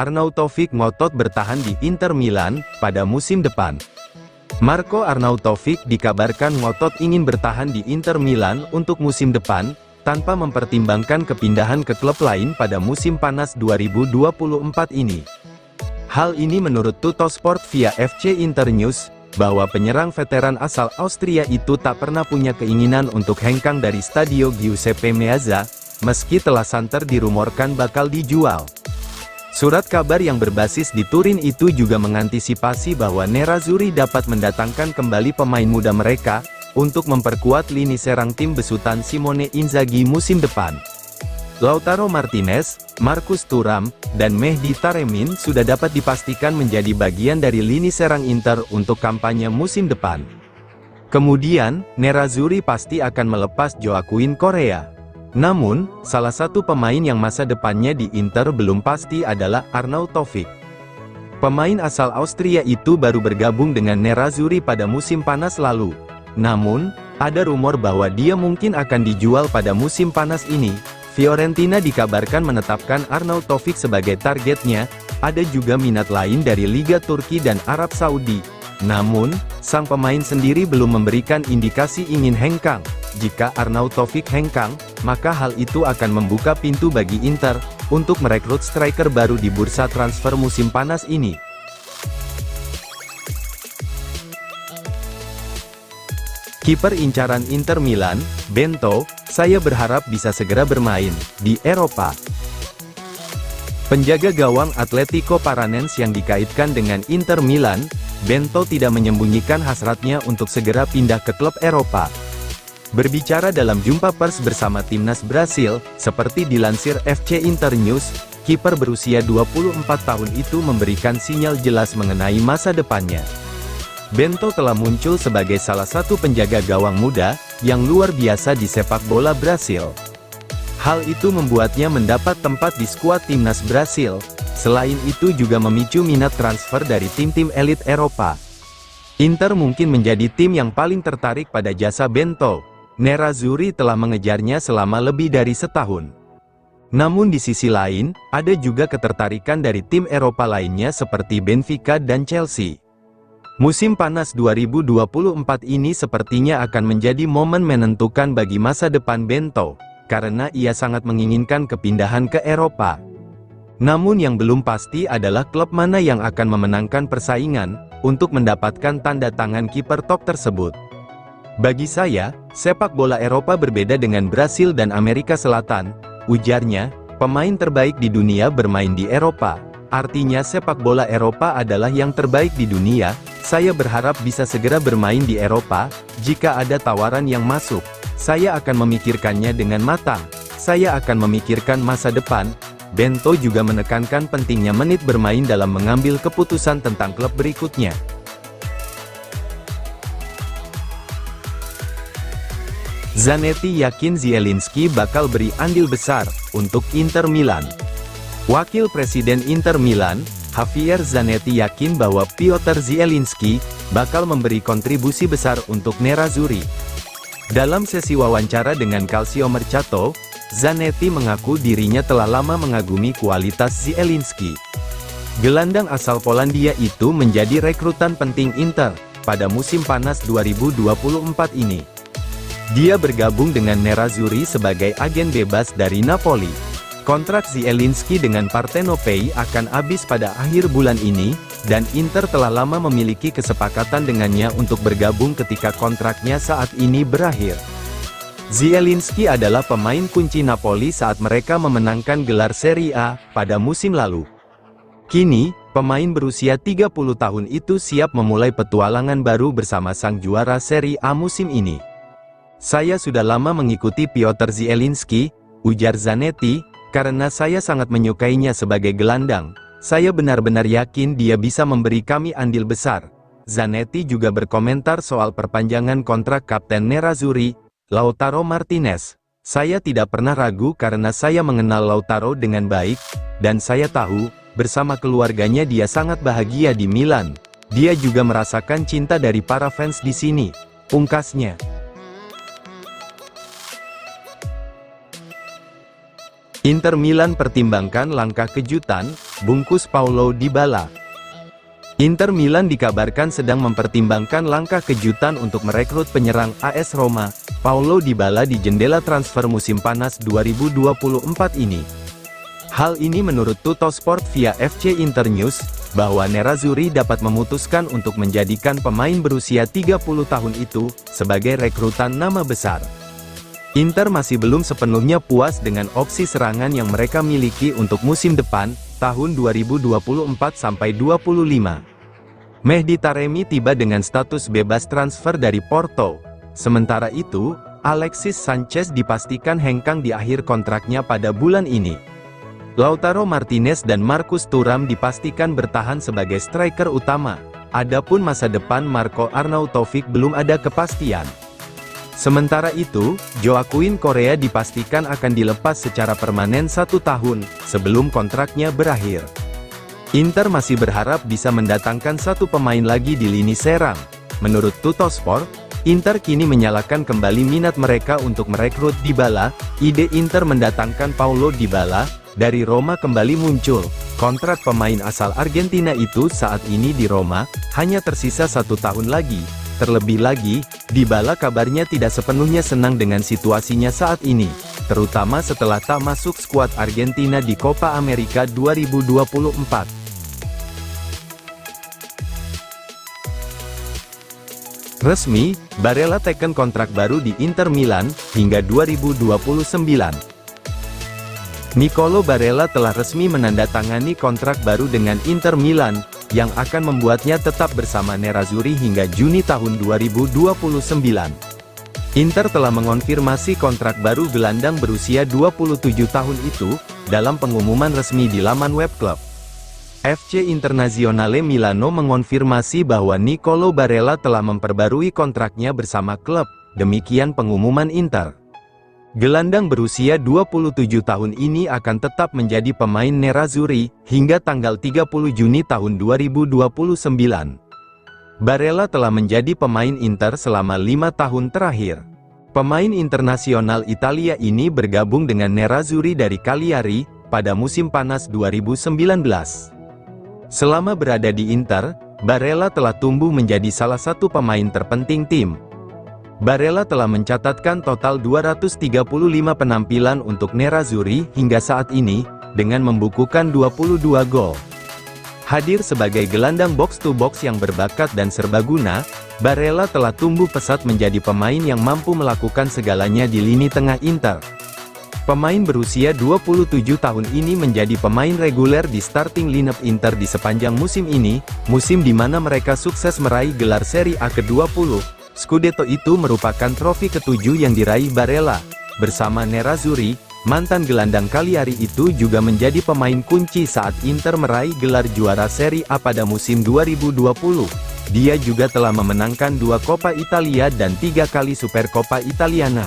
Arnautovic ngotot bertahan di Inter Milan pada musim depan. Marco Arnautovic dikabarkan ngotot ingin bertahan di Inter Milan untuk musim depan, tanpa mempertimbangkan kepindahan ke klub lain pada musim panas 2024 ini. Hal ini menurut Tuttosport via FC Internews, bahwa penyerang veteran asal Austria itu tak pernah punya keinginan untuk hengkang dari Stadio Giuseppe Meazza, meski telah santer dirumorkan bakal dijual. Surat kabar yang berbasis di Turin itu juga mengantisipasi bahwa Nerazzurri dapat mendatangkan kembali pemain muda mereka, untuk memperkuat lini serang tim besutan Simone Inzaghi musim depan. Lautaro Martinez, Marcus Thuram, dan Mehdi Taremi sudah dapat dipastikan menjadi bagian dari lini serang Inter untuk kampanye musim depan. Kemudian, Nerazzurri pasti akan melepas Joaquin Correa. Namun, salah satu pemain yang masa depannya di Inter belum pasti adalah Arnautovic. Pemain asal Austria itu baru bergabung dengan Nerazzurri pada musim panas lalu. Namun, ada rumor bahwa dia mungkin akan dijual pada musim panas ini. Fiorentina dikabarkan menetapkan Arnautovic sebagai targetnya, ada juga minat lain dari Liga Turki dan Arab Saudi. Namun, sang pemain sendiri belum memberikan indikasi ingin hengkang. Jika Arnautovic hengkang, maka hal itu akan membuka pintu bagi Inter, untuk merekrut striker baru di bursa transfer musim panas ini. Kiper incaran Inter Milan, Bento, saya berharap bisa segera bermain di Eropa. Penjaga gawang Atletico Paranense yang dikaitkan dengan Inter Milan, Bento tidak menyembunyikan hasratnya untuk segera pindah ke klub Eropa. Berbicara dalam jumpa pers bersama timnas Brasil, seperti dilansir FC Internews, kiper berusia 24 tahun itu memberikan sinyal jelas mengenai masa depannya. Bento telah muncul sebagai salah satu penjaga gawang muda, yang luar biasa di sepak bola Brasil. Hal itu membuatnya mendapat tempat di skuad timnas Brasil, selain itu juga memicu minat transfer dari tim-tim elit Eropa. Inter mungkin menjadi tim yang paling tertarik pada jasa Bento. Nerazzurri telah mengejarnya selama lebih dari setahun. Namun di sisi lain, ada juga ketertarikan dari tim Eropa lainnya seperti Benfica dan Chelsea. Musim panas 2024 ini sepertinya akan menjadi momen menentukan bagi masa depan Bento, karena ia sangat menginginkan kepindahan ke Eropa. Namun yang belum pasti adalah klub mana yang akan memenangkan persaingan, untuk mendapatkan tanda tangan kiper top tersebut. Bagi saya, sepak bola Eropa berbeda dengan Brasil dan Amerika Selatan, ujarnya. Pemain terbaik di dunia bermain di Eropa. Artinya sepak bola Eropa adalah yang terbaik di dunia. Saya berharap bisa segera bermain di Eropa. Jika ada tawaran yang masuk, saya akan memikirkannya dengan matang. Saya akan memikirkan masa depan. Bento juga menekankan pentingnya menit bermain dalam mengambil keputusan tentang klub berikutnya. Zanetti yakin Zielinski bakal beri andil besar untuk Inter Milan. Wakil Presiden Inter Milan, Javier Zanetti yakin bahwa Piotr Zielinski bakal memberi kontribusi besar untuk Nerazzurri. Dalam sesi wawancara dengan Calcio Mercato, Zanetti mengaku dirinya telah lama mengagumi kualitas Zielinski. Gelandang asal Polandia itu menjadi rekrutan penting Inter pada musim panas 2024 ini. Dia bergabung dengan Nerazzurri sebagai agen bebas dari Napoli. Kontrak Zielinski dengan Partenopei akan habis pada akhir bulan ini, dan Inter telah lama memiliki kesepakatan dengannya untuk bergabung ketika kontraknya saat ini berakhir. Zielinski adalah pemain kunci Napoli saat mereka memenangkan gelar Serie A pada musim lalu. Kini, pemain berusia 30 tahun itu siap memulai petualangan baru bersama sang juara Serie A musim ini. Saya sudah lama mengikuti Piotr Zielinski, ujar Zanetti, karena saya sangat menyukainya sebagai gelandang. Saya benar-benar yakin dia bisa memberi kami andil besar. Zanetti juga berkomentar soal perpanjangan kontrak Kapten Nerazzurri, Lautaro Martinez. Saya tidak pernah ragu karena saya mengenal Lautaro dengan baik, dan saya tahu, bersama keluarganya dia sangat bahagia di Milan. Dia juga merasakan cinta dari para fans di sini, pungkasnya. Inter Milan pertimbangkan langkah kejutan, bungkus Paulo Dybala. Inter Milan dikabarkan sedang mempertimbangkan langkah kejutan untuk merekrut penyerang AS Roma, Paulo Dybala di jendela transfer musim panas 2024 ini. Hal ini menurut Tuttosport via FC Internews, bahwa Nerazzurri dapat memutuskan untuk menjadikan pemain berusia 30 tahun itu sebagai rekrutan nama besar. Inter masih belum sepenuhnya puas dengan opsi serangan yang mereka miliki untuk musim depan, tahun 2024-25. Mehdi Taremi tiba dengan status bebas transfer dari Porto. Sementara itu, Alexis Sanchez dipastikan hengkang di akhir kontraknya pada bulan ini. Lautaro Martinez dan Marcus Thuram dipastikan bertahan sebagai striker utama. Adapun masa depan Marco Arnautovic belum ada kepastian. Sementara itu, Joaquin Correa dipastikan akan dilepas secara permanen 1 tahun, sebelum kontraknya berakhir. Inter masih berharap bisa mendatangkan 1 pemain lagi di lini serang. Menurut Tuttosport, Inter kini menyalakan kembali minat mereka untuk merekrut Dybala. Ide Inter mendatangkan Paulo Dybala dari Roma kembali muncul. Kontrak pemain asal Argentina itu saat ini di Roma, hanya tersisa 1 tahun lagi. Terlebih lagi, Dybala kabarnya tidak sepenuhnya senang dengan situasinya saat ini, terutama setelah tak masuk skuad Argentina di Copa America 2024. Resmi, Barella teken kontrak baru di Inter Milan, hingga 2029. Nicolo Barella telah resmi menandatangani kontrak baru dengan Inter Milan, yang akan membuatnya tetap bersama Nerazzurri hingga Juni tahun 2029. Inter telah mengonfirmasi kontrak baru gelandang berusia 27 tahun itu, dalam pengumuman resmi di laman web klub. FC Internazionale Milano mengonfirmasi bahwa Nicolo Barella telah memperbarui kontraknya bersama klub, demikian pengumuman Inter. Gelandang berusia 27 tahun ini akan tetap menjadi pemain Nerazzurri, hingga tanggal 30 Juni tahun 2029. Barella telah menjadi pemain Inter selama 5 tahun terakhir. Pemain internasional Italia ini bergabung dengan Nerazzurri dari Cagliari, pada musim panas 2019. Selama berada di Inter, Barella telah tumbuh menjadi salah satu pemain terpenting tim. Barella telah mencatatkan total 235 penampilan untuk Nerazzurri hingga saat ini, dengan membukukan 22 gol. Hadir sebagai gelandang box-to-box yang berbakat dan serbaguna, Barella telah tumbuh pesat menjadi pemain yang mampu melakukan segalanya di lini tengah Inter. Pemain berusia 27 tahun ini menjadi pemain reguler di starting lineup Inter di sepanjang musim ini, musim di mana mereka sukses meraih gelar Serie A ke-20. Scudetto itu merupakan trofi ke-7 yang diraih Barella. Bersama Nerazzurri, mantan gelandang Cagliari itu juga menjadi pemain kunci saat Inter meraih gelar juara Serie A pada musim 2020. Dia juga telah memenangkan 2 Coppa Italia dan 3 kali Supercoppa Italiana.